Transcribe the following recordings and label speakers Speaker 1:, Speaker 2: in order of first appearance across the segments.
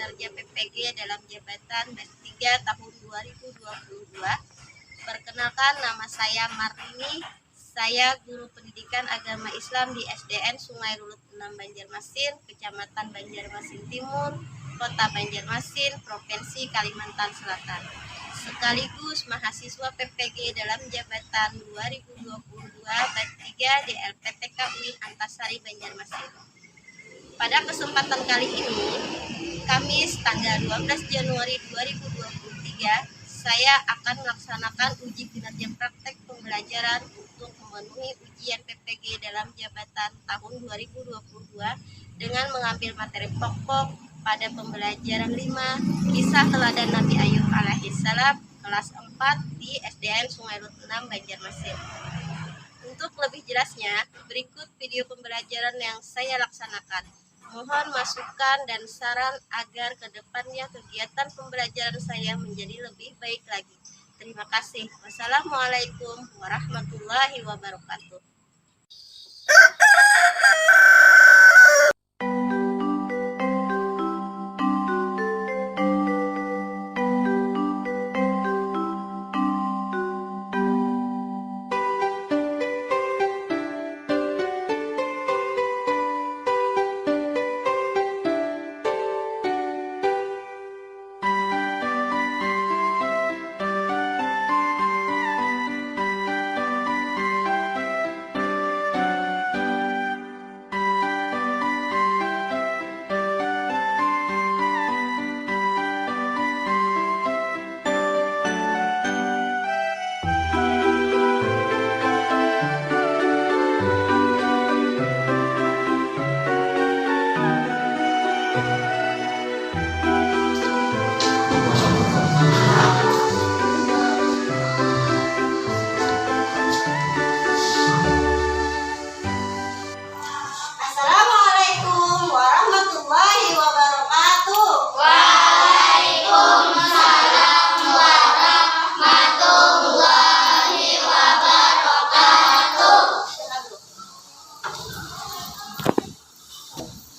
Speaker 1: kinerja PPG dalam jabatan Batch 3 tahun 2022. Perkenalkan, nama saya Martini. Saya guru pendidikan agama Islam di SDN Sungai Lulut 6 Banjarmasin, Kecamatan Banjarmasin Timur, Kota Banjarmasin, Provinsi Kalimantan Selatan. Sekaligus mahasiswa PPG dalam jabatan 2022 Batch 3 di LPTK UIN Antasari Banjarmasin. Pada kesempatan kali ini, Kamis tanggal 12 Januari 2023, saya akan melaksanakan uji kinerja praktek pembelajaran untuk memenuhi ujian PPG dalam jabatan tahun 2022 dengan mengambil materi pokok pada pembelajaran 5 Kisah Teladan Nabi Ayub alaihissalam kelas 4 di SDN Sungai Lulut 6 Banjarmasin. Untuk lebih jelasnya, berikut video pembelajaran yang saya laksanakan. Mohon masukan dan saran agar kedepannya kegiatan pembelajaran saya menjadi lebih baik lagi. Terima kasih. Wassalamualaikum warahmatullahi wabarakatuh.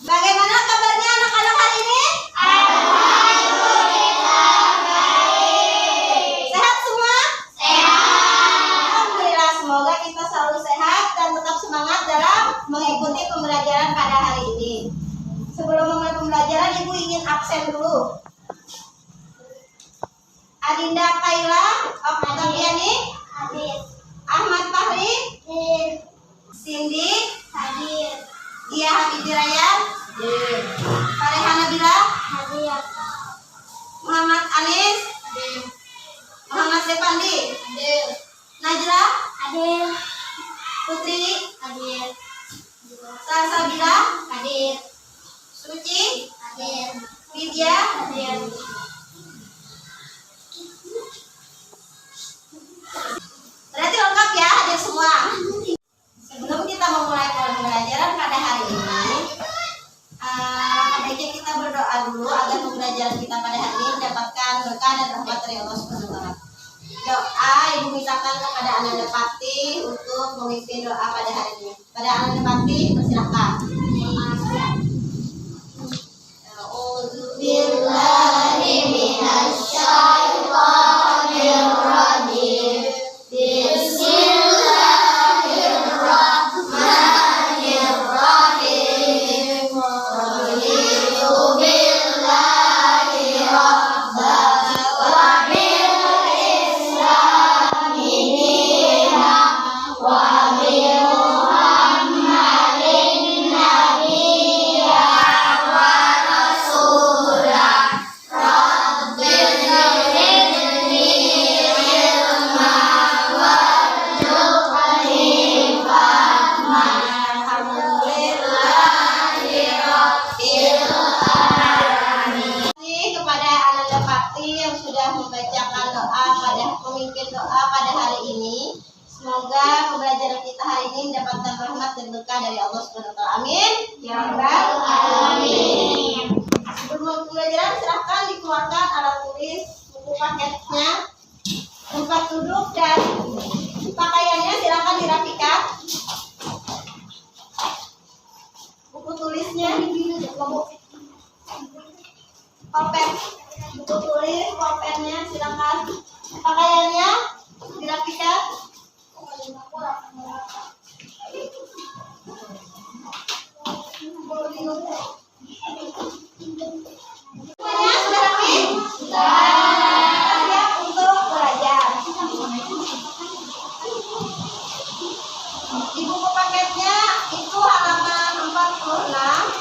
Speaker 1: Bagaimana kabarnya anak-anak hari ini? Alhamdulillah baik. Sehat semua? Sehat. Alhamdulillah, semoga kita selalu sehat dan tetap semangat dalam mengikuti pembelajaran pada hari ini. Sebelum memulai pembelajaran, Ibu ingin absen dulu. Adinda Kaila Oktaviani hadir. Ahmad Fahri hadir. Cindy hadir. Dia Habibie Raya hadir. Fareha Nabila hadir. Muhammad Anis hadir. Muhammad Sepandi hadir. Najla hadir. Putri hadir. Salsabila hadir. Suci hadir. Widya hadir. Berarti lengkap ya, hadir semua. Sebelum kita memulai pembelajaran pada hari ini, baiknya kita berdoa dulu agar pembelajaran kita pada hari ini mendapatkan berkah dan rahmat dari Allah Subhanahu wa Ta'ala. Doa Ibu mintakan kepada Ananda Pati untuk memimpin doa pada hari ini. Pada Ananda Pati, persilahkan. A'udzubillahi minasyaitonir rajim. Semoga pembelajaran kita hari ini mendapatkan rahmat dan berkah dari Allah Subhanahu wa Ta'ala. Amin. Ya Rabbal alamin. Sebelum pembelajaran, silahkan dikeluarkan alat tulis, buku paketnya, tempat duduk dan pakaiannya silahkan dirapikan. Buku tulisnya Pulpen, buku tulis, pulpennya silakan. Pakaiannya dirapikan. Semuanya sudah rapi? Siap untuk belajar. Di buku paketnya itu halaman 46.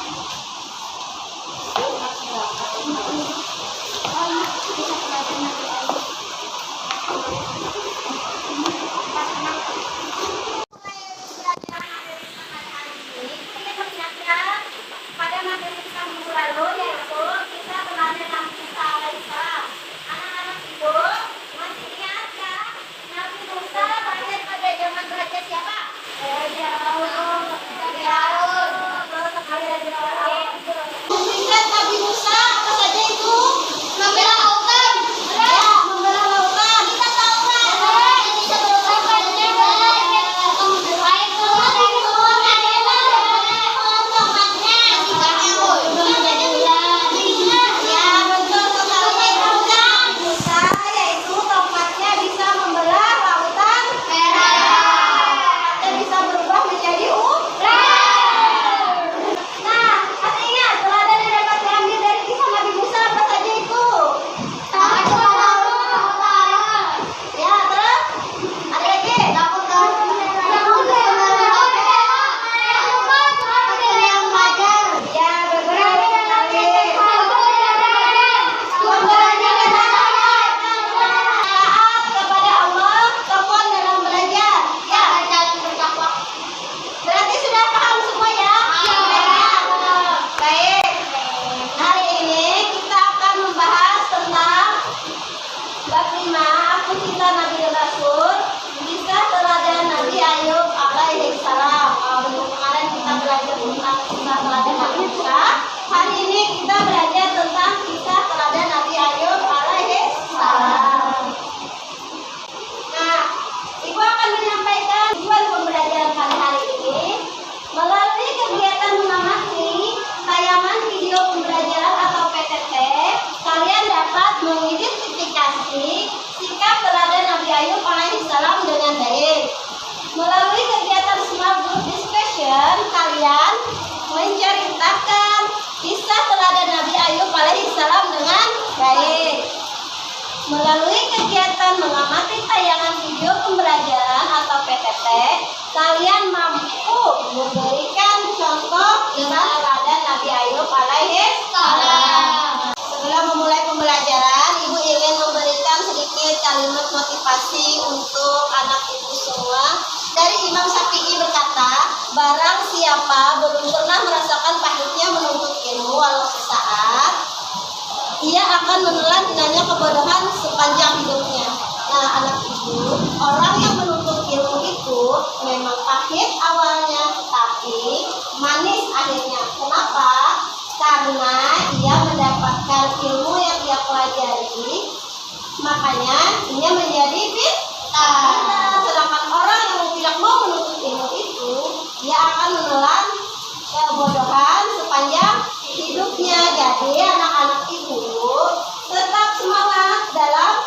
Speaker 1: Sikap teladan Nabi Ayub alaihissalam dengan baik. Melalui kegiatan smart group discussion, kalian menceritakan kisah teladan Nabi Ayub alaihissalam dengan baik. Melalui kegiatan mengamati tayangan video pembelajaran atau PTT, kalian mampu memberikan contoh kisah teladan Nabi Ayub alaihissalam. Sebelum memulai pembelajaran, Ibu ingin memberikan sedikit kalimat motivasi untuk anak Ibu semua. Dari Imam Syafi'i berkata, barang siapa belum pernah merasakan pahitnya menuntut ilmu walau sesaat, ia akan menelan dinanya kebodohan sepanjang hidupnya. Nah, anak Ibu, orang yang menuntut ilmu itu memang pahit awalnya, tapi manis akhirnya. Kenapa? Karena ia mendapatkan ilmu yang ia pelajari, makanya ia menjadi pintar. Sedangkan orang yang tidak mau menuntut ilmu itu, dia akan menelan kebodohan sepanjang hidupnya. Jadi anak-anak Ibu tetap semangat dalam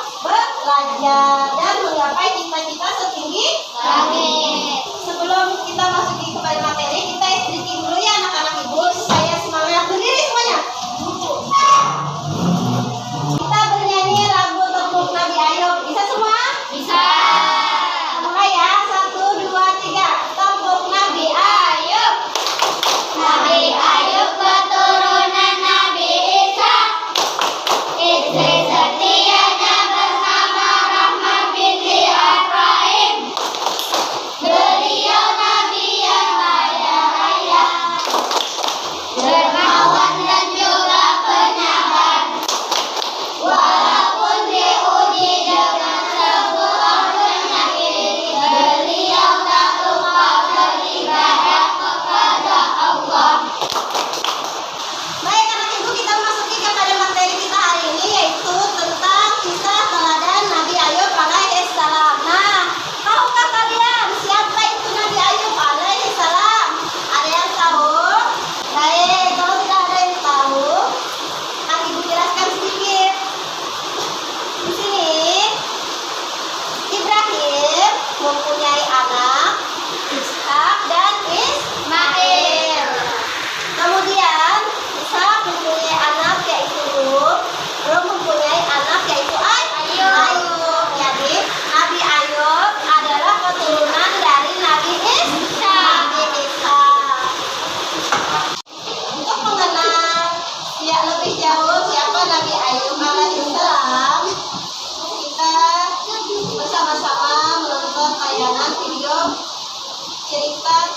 Speaker 1: belajar dan menggapai cita-cita setinggi langit. Sebelum kita masuk kepada materi, kita istirahat dulu ya anak-anak Ibu. Saya semangat berdiri semuanya. Kita bernyanyi lagu Tembung Nabi Ayub. Bisa semua? Bisa. Mulai ya. 1, 2, 3. Tembung Nabi Ayub. Nabi Ayub keturunan Nabi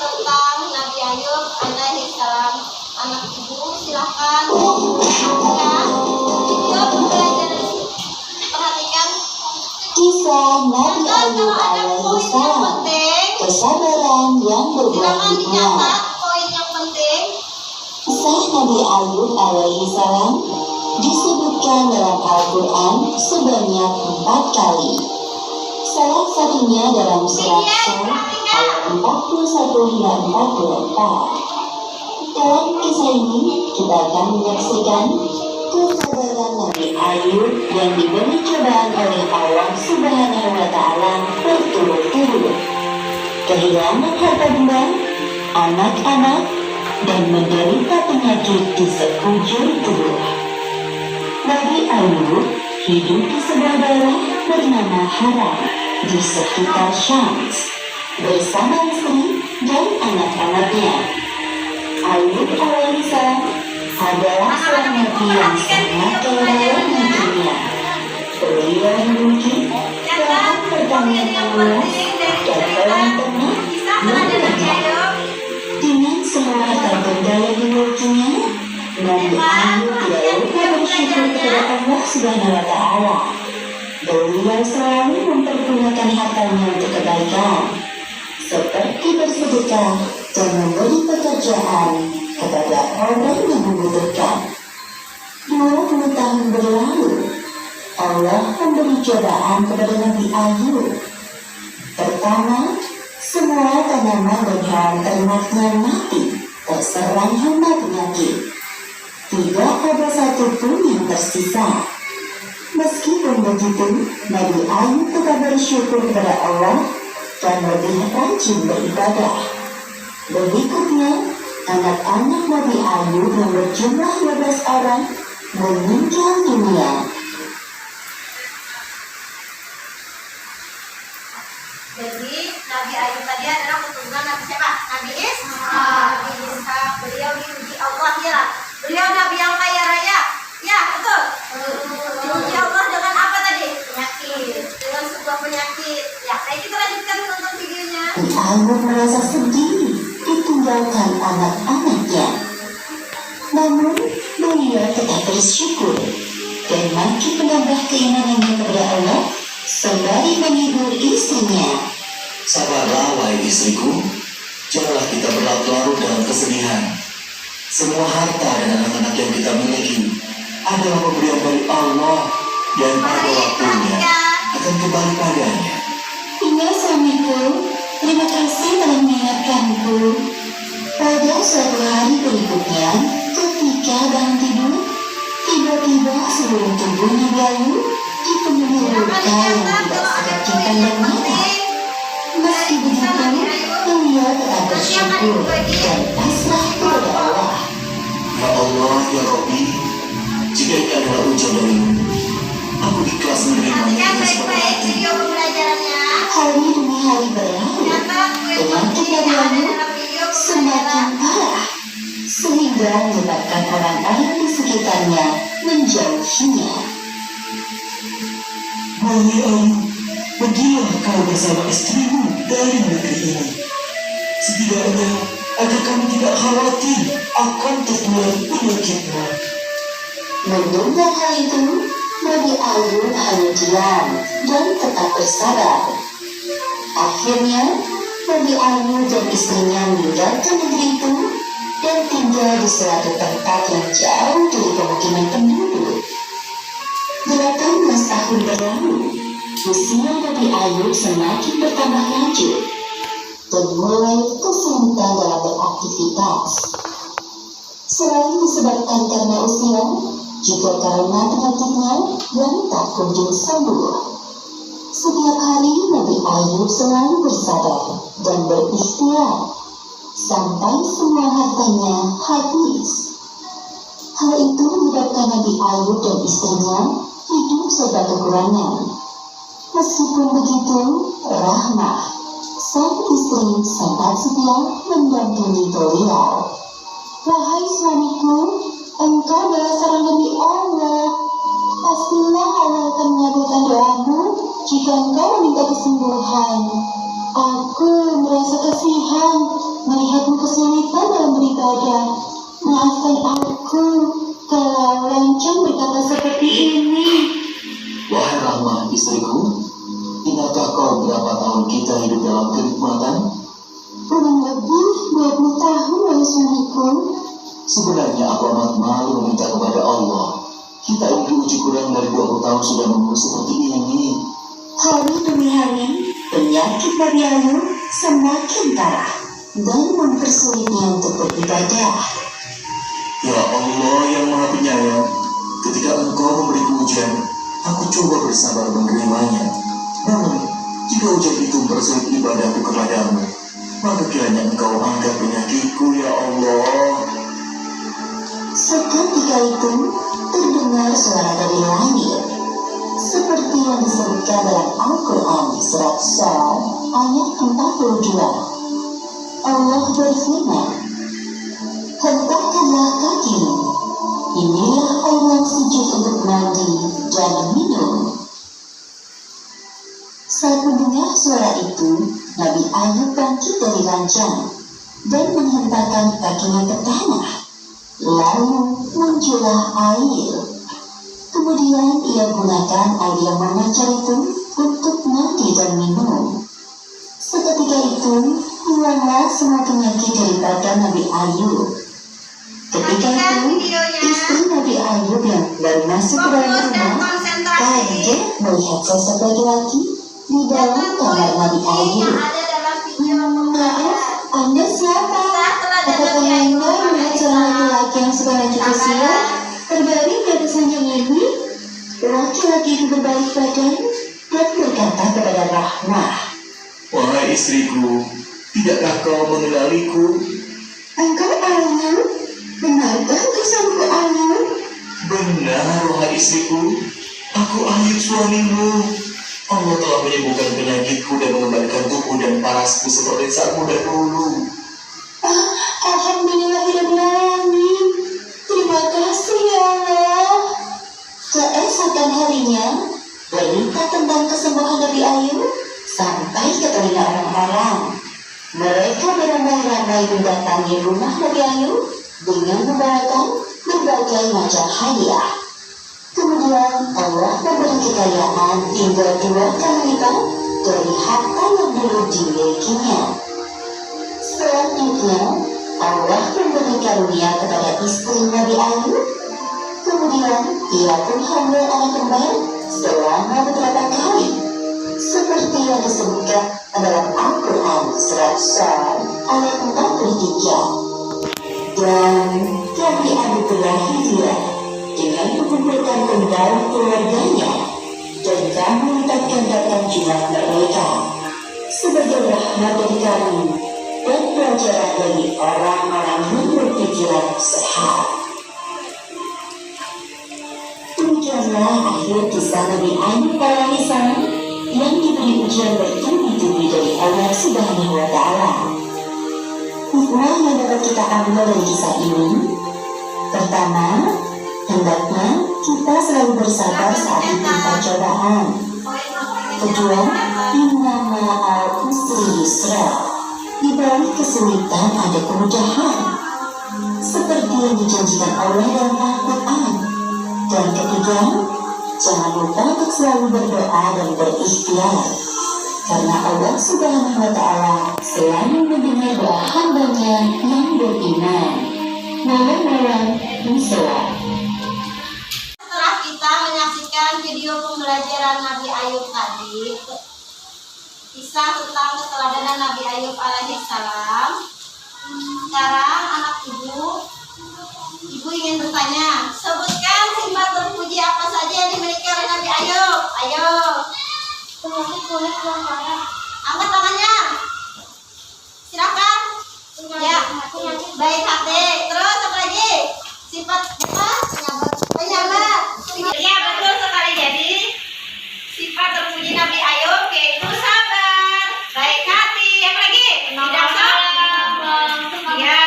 Speaker 1: tentang Nabi Ayub alaihi salam. Anak ibu silahkan ya. Kita belajar di sini. Perhatikan
Speaker 2: Kisah Nabi Ayub alaihi salam. Kesabaran yang berbuah
Speaker 1: silakan
Speaker 2: hikmah.
Speaker 1: dicatat poin yang penting.
Speaker 2: Kisah Nabi Ayub alaihi salam disebutkan dalam Al-Quran sebanyak 4 kali. Salah satunya dalam surat Syam ayat 41 hingga 44. Dalam kisah ini kita akan menyaksikan kesabaran Nabi Ayub yang diberi cobaan oleh Allah Subhanahu wa Ta'ala berturut-turut. Kehilangan harta benda, anak-anak, dan menderita penyakit di sekujur tubuh. Nabi Ayub hidup di sebuah daerah bernama Haran di sekitar Syams bersama istri dan anak-anaknya. Ayub alaihissalam adalah seorang nabi yang sangat kaya nantinya. Beliau memiliki lahan pertanian yang luas dan kolam ternak yang banyak. Dengan semua harta benda yang dimilikinya, Nabi Ayub tidak lupa bersyukur kepada Allah Subhanahu wa Ta'ala. Beliau selalu mempergunakan hartanya untuk kebaikan, seperti bersedekah dan memberi pekerjaan kepada orang yang membutuhkan. 20 tahun berlalu, Allah memberi cobaan kepada Nabi Ayub. Pertama, semua tanaman dan hewan ternaknya mati terserang hama penyakit. Tidak ada satupun yang tersisa. Meskipun begitu, Nabi Ayub tetap bersyukur kepada Allah dan lebih rajin beribadah. Berikutnya, anak-anak Nabi Ayub yang berjumlah 12 orang meninggal dunia.
Speaker 1: Jadi Nabi Ayub tadi adalah keturunan Nabi siapa? Nabi Ishak. Beliau diuji Allah ya. Beliau Nabi yang kaya raya. Ya betul. Diuji Allah dengan apa tadi? Penyakit. Dengan sebuah penyakit. Ya, baik kita lanjutkan nonton videonya.
Speaker 2: Nabi Ayub merasa sedih ditinggalkan anak-anaknya. Namun beliau tetap bersyukur dan makin menambah keimanannya kepada Allah sembari menghibur istrinya.
Speaker 3: Sabarlah wahai istriku, janganlah kita berlarut-larut dalam kesedihan. Semua harta dan anak-anak yang kita miliki adalah pemberian dari Allah dan pada waktunya akan kembali padanya.
Speaker 2: Iya suamiku, terima kasih telah mengingatkanku. Pada suatu hari berikutnya, ketika bangun tidur, tiba-tiba seluruh tubuh Nabi Ayub dipenuhi luka yang tidak sedap dipandang mata. Meski begitu, beliau tetap bersyukur dan pasrah kepada Allah.
Speaker 3: Ya Allah, ya Rabbi, jika ini adalah ujian darimu, aku ikhlas menerimanya
Speaker 1: Perhatikan
Speaker 3: dengan sepenuh
Speaker 1: baik-baik
Speaker 3: hati.
Speaker 1: video pembelajarannya.
Speaker 2: Hari demi hari berlalu, penyakit Nabi Ayub semakin parah, sehingga menyebabkan orang-orang di sekitarnya menjauhinya.
Speaker 3: Wahai Ayub, pergilah kau bersama istrimu dari negeri ini. Setidaknya agar kami tidak khawatir akan tertular penyakitmu.
Speaker 2: Mendengar hal itu, Nabi Ayub hanya diam dan tetap bersabar. Akhirnya, Nabi Ayub dan istrinya meninggalkan negeri itu dan tinggal di suatu tempat yang jauh dari pemukiman penduduk. 18 tahun berlalu, usia Nabi Ayub semakin bertambah lanjut dan mulai kesulitan dalam beraktivitas. Selain disebabkan karena usia, juga karena penyakitnya yang tak kunjung sembuh. Setiap hari Nabi Ayub selalu bersabar dan berikhtiar sampai semua hartanya habis. Hal itu menyebabkan Nabi Ayub dan istrinya hidup serba kekurangan. Meskipun begitu, Rahmah, sang istri sempat setia mendampingi beliau. Wahai suamiku, engkau adalah seorang demi Allah. Pastilah Allah akan mengabulkan doamu jika engkau meminta kesembuhan. Aku merasa kasihan melihatmu kesulitan dalam beribadah. Maafkan aku kalau lancang berkata seperti ini.
Speaker 3: Wahai Rahma, istriku, ingatkah kau berapa tahun kita hidup dalam kenikmatan?
Speaker 2: Kurang lebih 20 tahun, wahai suamiku.
Speaker 3: Sebenarnya aku amat malu meminta kepada Allah. Kita ini diuji kurang dari 20 tahun sudah mengeluh seperti ini.
Speaker 2: Hari demi hari, penyakit Nabi Ayub semakin parah dan mempersulitnya untuk beribadah.
Speaker 3: Ya Allah yang Maha Penyayang, ketika Engkau memberi ujian, aku coba bersabar menerimanya. Namun, jika ujian itu mempersulit ibadahku kepadamu, maka kiranya Engkau angkat penyakitku, ya Allah.
Speaker 2: Seketika itu, terdengar suara dari langit, seperti yang disebutkan dalam Al-Quran surat Sad ayat 42. Allah berfirman, "Hentakkanlah kakimu, inilah air yang sejuk untuk mandi dan minum." Saat mendengar suara itu, Nabi Ayub bangkit dari ranjang dan menghentakkan kakinya ke tanah. Lalu muncullah air. Kemudian ia gunakan air yang memancar itu untuk mandi dan minum. Seketika itu, hilanglah semua penyakit daripada Nabi Ayub. Ketika itu, istri Nabi Ayub yang baru masuk ke dalam rumah kaget melihat sosok laki-laki di dalam kamar Nabi Ayub. Maaf, Anda siapa? Apakah Anda melihat seorang laki-laki yang sekarang cukup siap terbaring di atas ranjang ini? Laki-laki itu berbalik badan dan berkata kepada Rahmah,
Speaker 3: Wahai istriku, tidakkah kau mengenaliku?
Speaker 2: "Engkau Ayub? Benarkah engkau suamiku Ayub?"
Speaker 3: Benar, wahai istriku, aku Ayub suamimu. Allah telah menyembuhkan penyakitku dan mengembalikan tubuh dan parasku seperti saat muda dulu.
Speaker 2: Alhamdulillahirrahmanirrahim. Terima kasih ya Allah. Keesokan harinya, berita tentang kesembuhan Nabi Ayub sampai ke telinga orang-orang. Mereka beramai-ramai mendatangi rumah Nabi Ayub dengan membawakan berbagai macam hadiah. Kemudian Allah memberi kekayaan hingga 2 kali lipat dari harta yang dulu dimilikinya. Selanjutnya, Allah memberi karunia kepada istri Nabi Ayub. Kemudian, ia pun hamil anak kembar selama beberapa kali, seperti yang disebutkan dalam Al-Quran surat Sad ayat 43. Dan Nabi Ayub berakhir dengan mengumpulkan kembali keluarganya dan kami menetapkan jumlah mereka sebagai rahmat dari kami dan pelajaran bagi orang-orang yang berpikiran sehat. Demikianlah akhir kisah Nabi Ayub alaihissalam yang diberi ujian bertubi-tubi dari Allah Subhanahu wa Ta'ala. Hikmah yang dapat kita ambil dari kisah ini: pertama, hendaknya kita selalu bersabar saat ditimpa cobaan. Kedua, innama al-usri yusra, di balik kesulitan ada kemudahan, seperti yang dijanjikan Allah dalam Al-Quran. Dan ketiga, jangan lupa untuk selalu berdoa dan berikhtiar, karena Allah Subhanahu wa Ta'ala selalu mendengar doa hambanya yang beriman. Malam-malam Muslim.
Speaker 1: Setelah kita menyaksikan video pembelajaran Nabi Ayub tadi, kisah tentang keteladanan Nabi Ayub alaihissalam, sekarang anak ibu ingin bertanya, sebutkan sifat terpuji apa saja yang dimiliki oleh Nabi Ayub. Ayo. Angkat tangannya. Silakan. Ya, baik hati. Terus apa lagi? Sifat apa? Penyabar. Ya, betul sekali. Jadi sifat terpuji Nabi Ayub yaitu sabar, baik hati. Apa lagi? Tidak sabar. Ya,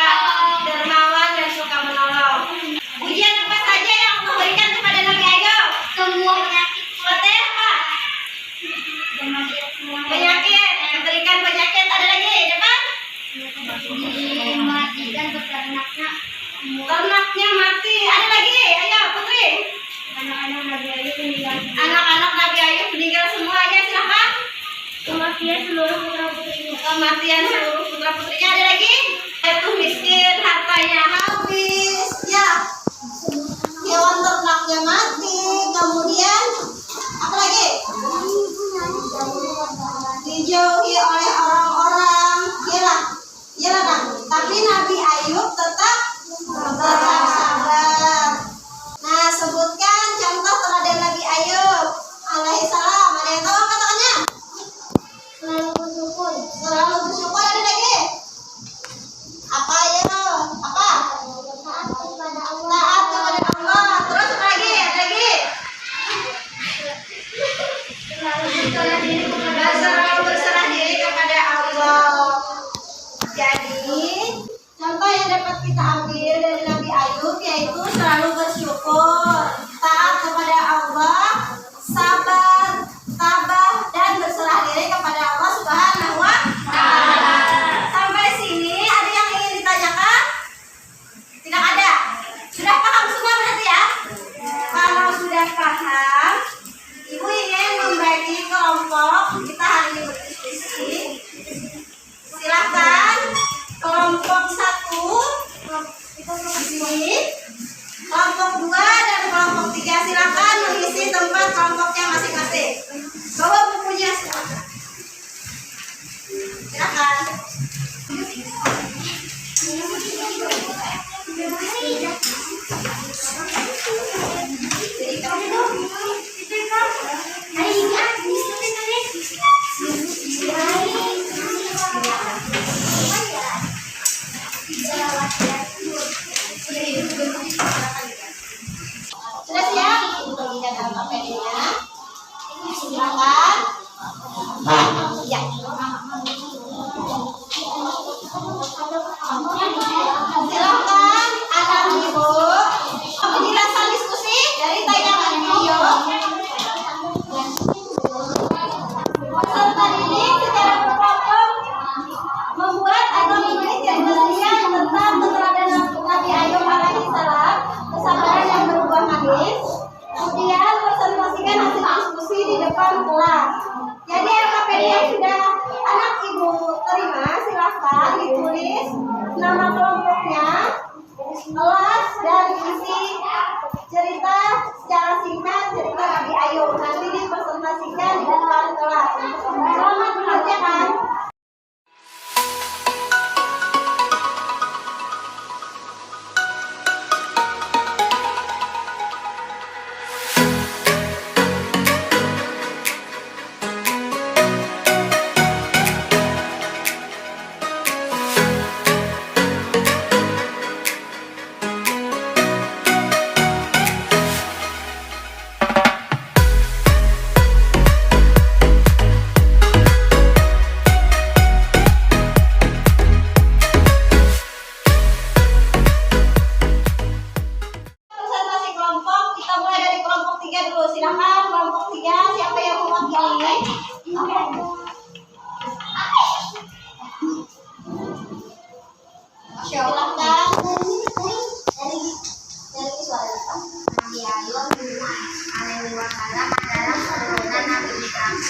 Speaker 1: dermawan dan suka menolong. Ujian apa saja yang Allah berikan kepada Nabi Ayub? Semua penyakit. Seperti apa? Penyakit. Diberikan penyakit. Ada lagi, depan? kematian seluruh putra putrinya. Ada lagi? Itu miskin, hartanya habis, ya. Hewan ternaknya mati, kemudian apa lagi? Dijauhi oleh orang-orang, iyalah kan. Tapi Nabi Ayub tetap sabar. Nah, sebutkan contoh teladan Nabi Ayub alaihissalam. Ada yang tahu apa katakannya? Selalu bersyukur. Ada lagi? Apa ya? Apa? Taat kepada Allah. Terus apa lagi? Ada lagi? Selalu berserah diri kepada Allah. Jadi, contoh yang dapat kita ambil dari Nabi Ayub yaitu selalu bersyukur, taat kepada Allah, sabar, tabah, dan berserah diri kepada Allah Subhanahu wa Ta'ala. Sampai sini ada yang ingin ditanyakan? Tidak ada. Sudah paham semua berarti ya? Kalau sudah paham, Ibu ingin membagi kelompok. Kita hari ini berdiskusi. Silakan kelompok 1 itu di sini, kelompok 2 dan kelompok 3 silakan mengisi tempat kelompoknya masing-masing. Bawa bukunya silakan. Sudah siap? Kita dalam KPD-nya. Silakan. Ya. Silakan anak ibu. Penjelasan diskusi dari tayangan video. Peserta didik secara berkelompok membuat atau menulis cerita tentang keteladanan Nabi Ayub alaihissalam, kesabaran yang berbuah manis. Kemudian presentasikan hasil diskusi di depan kelas. Jadi LKPD yang sudah anak ibu terima, silahkan ditulis nama kelompoknya, kelas, dan isi cerita secara singkat cerita Nabi Ayub. Nanti dipresentasikan di depan kelas. Selamat mengerjakan. Silakan kelompok 3, siapa yang mewakili? Silakan dari suara Nabi Ayub alaihi wasallam adalah keturunan Nabi Ibrahim.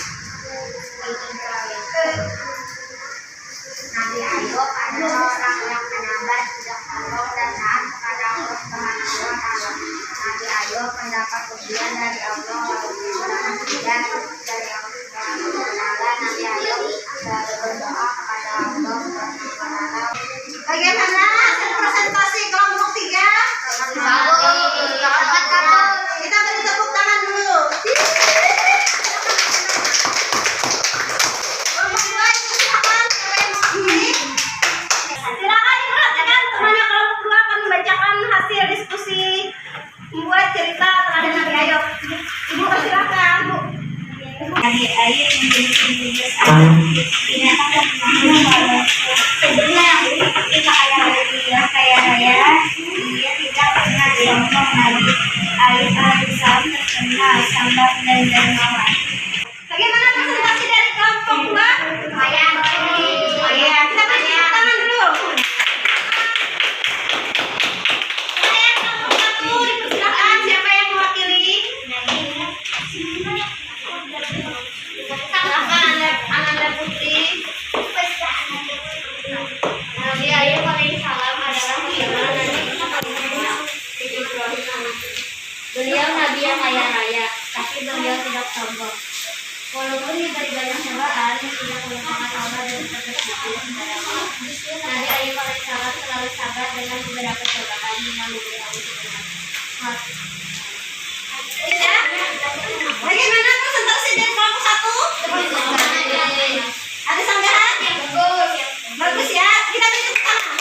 Speaker 1: Nabi Ayub adalah orang yang penyabar, tidak sombong dan taat kepada Allah Subhanahu wa Ta'ala. Nabi Ayub mendapat ujian dari Allah dan dari Allah Subhanahu wa Ta'ala. Nabi Ayub selalu berdoa kepada Allah Subhanahu wa Ta'ala. Bagaimana hasil presentasi kelompok 3? Kita beri tepuk tangan dulu. Kelompok 2 silakan, siapa yang mewakili? Silakan diperhatikan, temannya kelompok 2 akan membacakan hasil diskusi membuat cerita teladan Nabi Ayub. Ibu persilakan, Bu. Nabi Ayub menjadi binatang terkenal sebelumnya kita kaya raya, dia tidak pernah sombong. Nabi Ayub alaihissalam terkenal sabar dan dermawan. Bagaimana presentasi dari kelompok 2? Lumayan. Kita kasih tepuk tangan dulu. Dipersilakan, siapa yang mewakili? Silakan Ananda Putri. kaya raya, tapi beliau tidak sombong. Walaupun diberi banyak cobaan, tidak melupakan Allah dan tetap bersyukur kepada Allah. Nabi Ayub alaihissalam selalu sabar dengan beberapa cobaan dengan diberi Allah Subhanahu. Bagaimana presentasi dari kelompok 1? Ada sanggahan? Bagus. Bagus ya. Kita tunjuk tangan.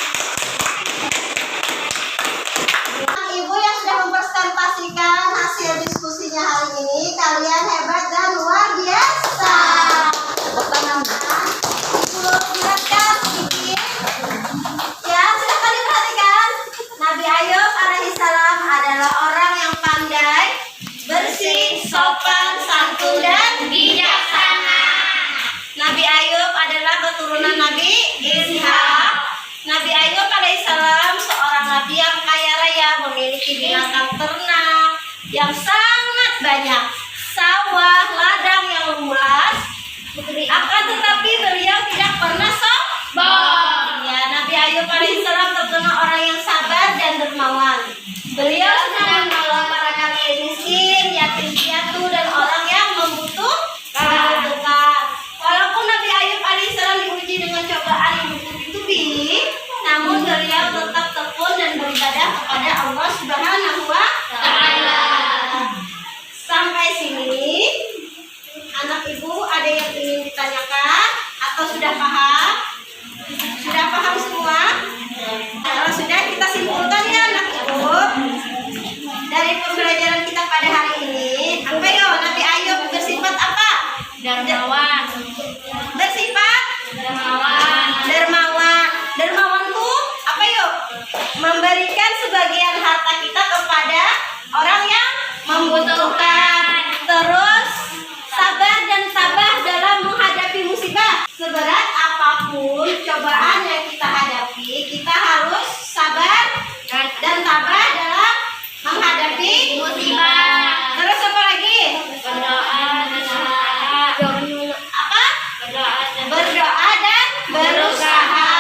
Speaker 1: Ibu yang sudah mempresentasikan hasil diskusinya hari ini, kalian hebat dan luar biasa. Tepuk tangan. Ibu silakan sedikit. Ya, silakan diperhatikan. Nabi Ayub alaihissalam adalah orang yang pandai, bersih, sopan, santun, dan bijaksana. Nabi Ayub adalah keturunan Nabi Ishak. Nabi Ayub alaihissalam seorang nabi yang kaya raya, memiliki binatang ternak yang sangat banyak, sawah, ladang yang luas. Akan tetapi beliau tidak pernah sombong. Ya, Nabi Ayub alaihissalam terkenal orang yang sabar dan dermawan. Beliau senang menolong para kakek miskin, yatim piatu, dan orang yang membutuhkan. Walaupun Nabi Ayub alaihissalam diuji dengan cobaan yang bertubi-tubi, namun beliau tetap tekun dan beribadah kepada Allah Subhanahu wa Ta'ala. Sampai sini, anak ibu ada yang ingin ditanyakan atau sudah paham? Sudah paham semua? Kalau sudah, kita simpulkan ya anak ibu. Dari pembelajaran kita pada hari ini, apa yo? Nabi Ayub bersifat apa? Dermawan. Bersifat dermawan. Dermawan tuh apa yuk? Memberikan sebagian harta kita kepada orang yang membutuhkan. Terus sabar dan tabah dalam menghadapi musibah. Seberat apapun cobaan yang kita hadapi, kita harus sabar dan tabah dalam menghadapi musibah. Terus apa lagi? Berdoa dan berusaha.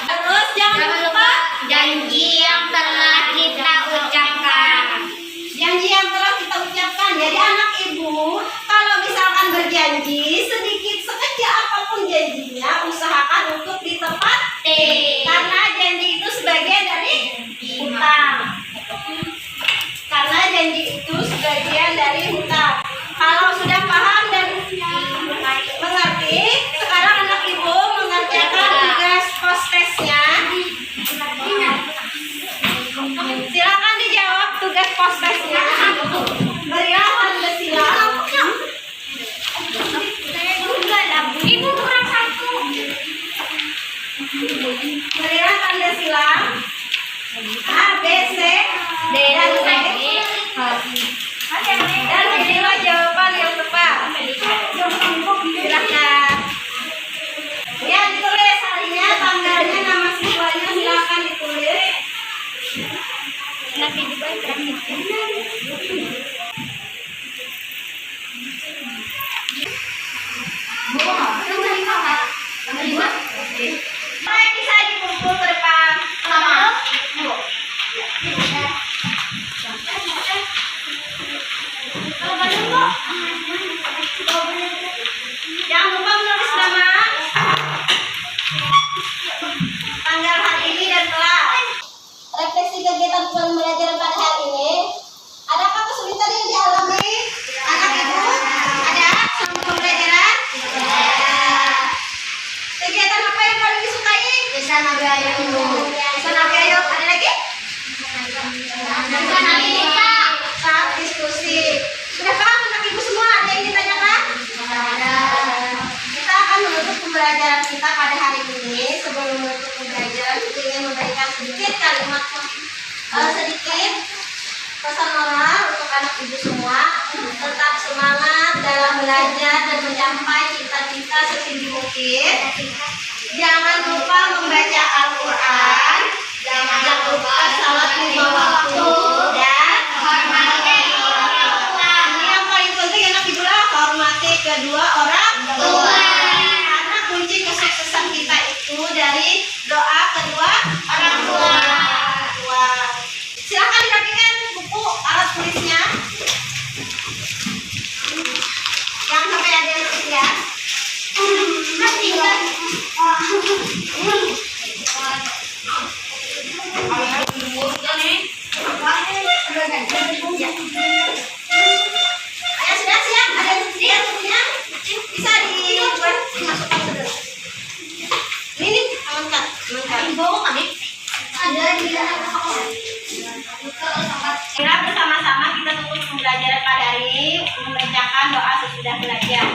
Speaker 1: Terus jangan lupa janji yang telah kita ucapkan. Janji yang telah kita ucapkan. Jadi anak ibu, kalau misalkan berjanji, sedikit sekecil apapun janjinya, usahakan untuk ditepati. Karena janji itu sebagian dari hutang. Karena janji itu sebagian dari hutang. Kalau sudah paham dan mengerti, sekarang anak ibu mengerjakan tugas postesnya. Silakan dijawab tugas postesnya. Berilah tanda silang. Ibu kurang satu. Berilah tanda silang. A, B, C, D, dan E. Dan pilihlah jawaban yang tepat. Silakan. Ya, ditulis harinya, tanggalnya, nama siswanya, silakan ditulis. Nanti juga bisa dikumpul ke depan sama ibu. Jangan lupa menulis nama, tanggal hari ini dan kelas. Refleksi kegiatan pembelajaran pada hari ini. Adakah kesulitan yang dialami anak ibu? Ada sama pembelajaran? Kegiatan apa yang paling disukai? Bisa Nabi Ayub. Bisa Nabi Ayub. Ada lagi? Bisa Nabi Isa. Saat diskusi. Sudah paham anak ibu semua? Ada yang ditanyakan? Ada. Kita akan menutup pembelajaran kita pada hari ini. Sebelum menutup pembelajaran, kita ingin memberikan sedikit kalimat sedikit pesan moral untuk anak ibu semua. Tetap semangat dalam belajar dan mencapai cita-cita setinggi mungkin. Jangan lupa membaca Al-Quran. Jangan lupa salat lima waktu dan hormati orang tua. Ini yang paling penting anak ibu lah, hormati kedua orang tua. Karena kunci kesuksesan kita itu dari doa kedua orang tua. Silakan dirapikan buku alat tulisnya. Jangan sampai ada yang rugi ya. Masih kan? Ya sudah siap, ada yang siap ya. Bisa dibuat dimasukkan ke dalam. Ini angkat. Bawa kami. Ada di dalam. Kira bersama-sama kita tutup pembelajaran pada hari ini, membacakan doa sesudah belajar.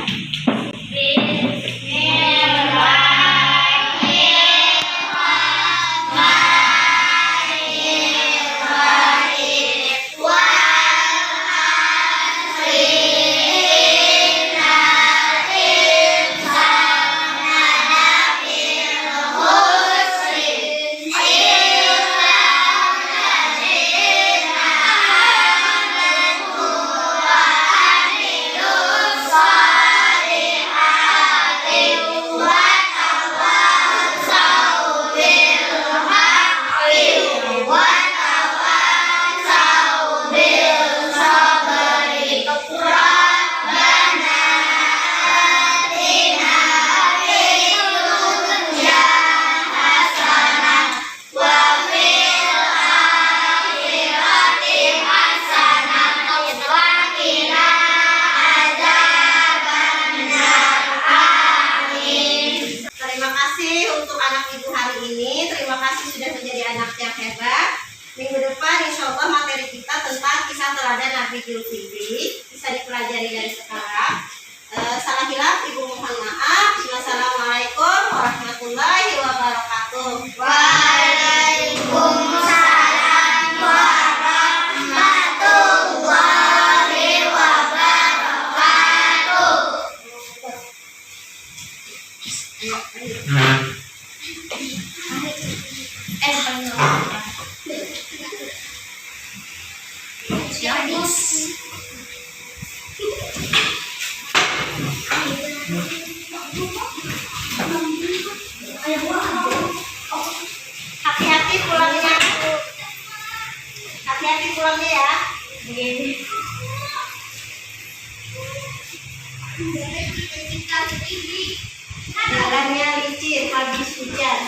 Speaker 1: Terima kasih untuk anak ibu hari ini. Terima kasih sudah menjadi anak yang hebat. Minggu depan insya Allah materi kita tentang kisah teladan Nabi Zulkifli bisa dipelajari dari sekarang. Salah hilaf ibu mohon maaf. Wassalamualaikum warahmatullahi wabarakatuh. Waalaikumsalam warahmatullahi wabarakatuh. Hati-hati pulangnya. Hati-hati pulangnya ya. Jalannya licin habis hujan.